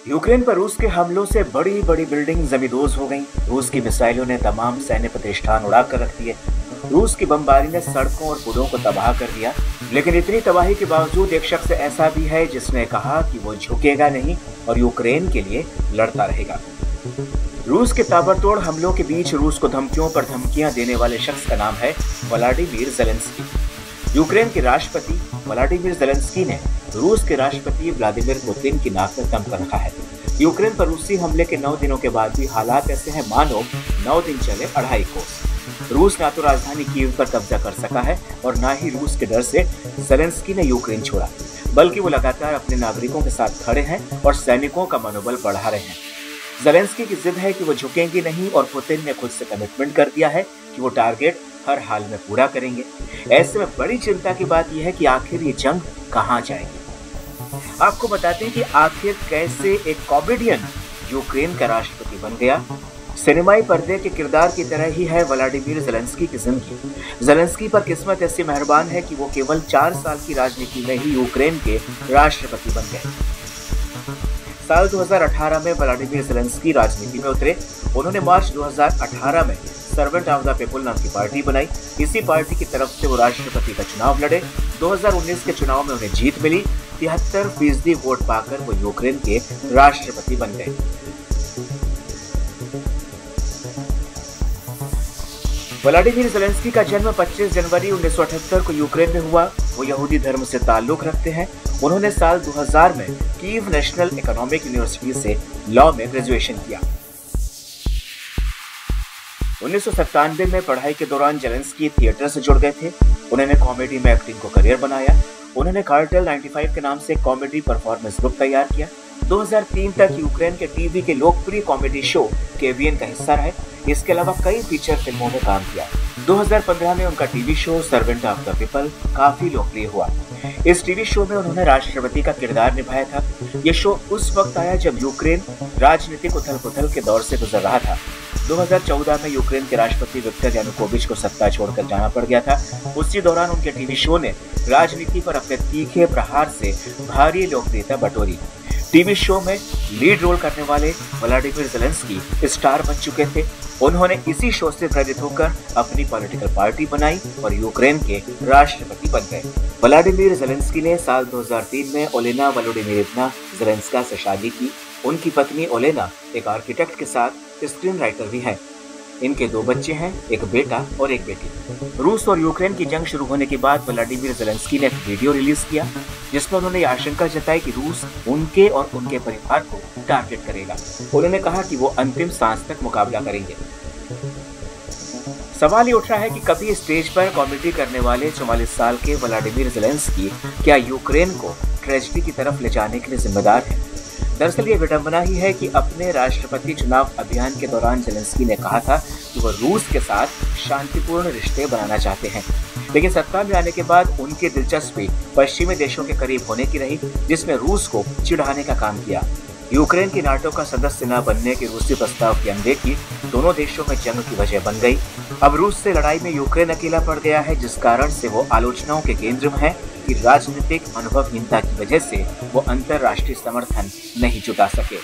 Ukraine पर रूस के हमलों से बड़ी बड़ी बिल्डिंग जमींदोज हो गईं। रूस की मिसाइलों ने तमाम सैन्य प्रतिष्ठान उड़ाकर रख दिए। रूस की बमबारी ने सड़कों और पुलों को तबाह कर दिया। लेकिन इतनी तबाही के बावजूद एक शख्स ऐसा भी है जिसने कहा कि वो झुकेगा नहीं और यूक्रेन के लिए लड़ता रहेगा। रूस के ताबड़तोड़ हमलों के बीच रूस को धमकियों पर धमकियां देने वाले शख्स का नाम है व्लादिमीर ज़ेलेंस्की। यूक्रेन के राष्ट्रपति व्लादिमीर ज़ेलेंस्की ने रूस के राष्ट्रपति व्लादिमीर पुतिन की नाक में दम कर रखा है। यूक्रेन पर रूसी हमले के 9 दिनों के बाद भी हालात ऐसे हैं मानो 9 दिन चले 2.5 कोस। रूस ना तो राजधानी कीव पर कब्जा कर सका है और ना ही रूस के डर से ज़ेलेंस्की ने यूक्रेन छोड़ा, बल्कि वो लगातार अपने नागरिकों के साथ खड़े हैं और सैनिकों का मनोबल बढ़ा रहे हैं। ज़ेलेंस्की की जिद है कि वो झुकेंगे नहीं और पुतिन ने खुद से कमिटमेंट कर दिया है कि वो टारगेट हर हाल में पूरा करेंगे। ऐसे में बड़ी चिंता की बात यह है कि आखिर ये जंग कहां जाएगी। आपको बताते हैं कि आखिर कैसे एक कॉमेडियन यूक्रेन का राष्ट्रपति बन गया। सिनेमाई पर्दे के किरदार की तरह ही है व्लादिमीर ज़ेलेंस्की की जिंदगी। ज़ेलेंस्की पर किस्मत ऐसी मेहरबान है कि वो केवल 4 साल की राजनीति में ही यूक्रेन के राष्ट्रपति बन गए। साल 2018 में व्लादिमीर ज़ेलेंस्की राजनीति में उतरे। उन्होंने मार्च 2018 में सर्वेंट ऑफ द पीपल नाम की पार्टी बनाई। इसी पार्टी की तरफ से वो राष्ट्रपति का चुनाव लड़े। 2019 के चुनाव में उन्हें जीत मिली। 73% वोट पाकर वो यूक्रेन के राष्ट्रपति बन गए। व्लादिमीर ज़ेलेंस्की का जन्म 25 जनवरी 1978 को यूक्रेन में हुआ। वो यहूदी धर्म से ताल्लुक रखते हैं। उन्होंने साल 2000 में कीव नेशनल इकोनॉमिक यूनिवर्सिटी से लॉ में ग्रेजुएशन किया। 1997 में पढ़ाई के दौरान ज़ेलेंस्की थिएटर से जुड़ गए थे। उन्होंने कॉमेडी में एक्टिंग को करियर बनाया। उन्होंने कार्टेल 95 के नाम से कॉमेडी परफॉर्मेंस ग्रुप तैयार किया। 2003 तक यूक्रेन के टीवी के लोकप्रिय कॉमेडी शो केवीएन का हिस्सा रहे। इसके अलावा कई फीचर फिल्मों में काम किया। 2015 में उनका TV show servant of the people काफी लोकप्रिय हुआ। इस टीवी शो में उन्होंने राष्ट्रपति का किरदार निभाया था। ये शो उस वक्त आया जब यूक्रेन राजनीतिक उथल-पुथल के दौर से गुजर रहा था। 2014 में यूक्रेन के राष्ट्रपति विक्टर यानुकोविच को सत्ता छोड़कर जाना पड़ गया था। उसी दौरान उनके टीवी शो ने राजनीति पर अपने तीखे प्रहार से भारी लोकप्रियता बटोरी। टीवी शो में लीड रोल करने वाले व्लादिमीर ज़ेलेंस्की स्टार बन चुके थे। उन्होंने इसी शो से प्रेरित होकर अपनी पॉलिटिकल पार्टी बनाई और यूक्रेन के राष्ट्रपति बन गए। व्लादिमीर ज़ेलेंस्की ने साल 2003 में ओलेना वोलोडिमीरोव्ना ज़ेलेंस्का से शादी की। उनकी पत्नी ओलेना एक आर्किटेक्ट के साथ स्क्रीन राइटर भी है। इनके 2 बच्चे हैं, एक बेटा और एक बेटी। रूस और यूक्रेन की जंग शुरू होने के बाद व्लादिमीर ज़ेलेंस्की ने एक वीडियो रिलीज किया जिसमें उन्होंने आशंका जताई कि रूस उनके और उनके परिवार को टारगेट करेगा। उन्होंने कहा कि वो अंतिम सांस तक मुकाबला करेंगे। सवाल ये उठ रहा है कि कभी स्टेज पर कॉमेडी करने वाले 44 साल के व्लादिमीर ज़ेलेंस्की क्या यूक्रेन को ट्रेजेडी की तरफ ले जाने के लिए जिम्मेदार है। दरअसल ये विडंबना ही है कि अपने राष्ट्रपति चुनाव अभियान के दौरान ज़ेलेंस्की ने कहा था कि वो रूस के साथ शांतिपूर्ण रिश्ते बनाना चाहते हैं, लेकिन सत्ता में आने के बाद उनकी दिलचस्पी पश्चिमी देशों के करीब होने की रही, जिसमें रूस को चिढ़ाने का काम किया। यूक्रेन की नाटो का सदस्य न बनने के रूसी प्रस्ताव की अनदेखी दोनों देशों में जंग की वजह बन गई। अब रूस से लड़ाई में यूक्रेन अकेला पड़ गया है, जिस कारण से वो आलोचनाओं के केंद्र में है कि राजनीतिक अनुभवहीनता की वजह से वो अंतर्राष्ट्रीय समर्थन नहीं जुटा सके।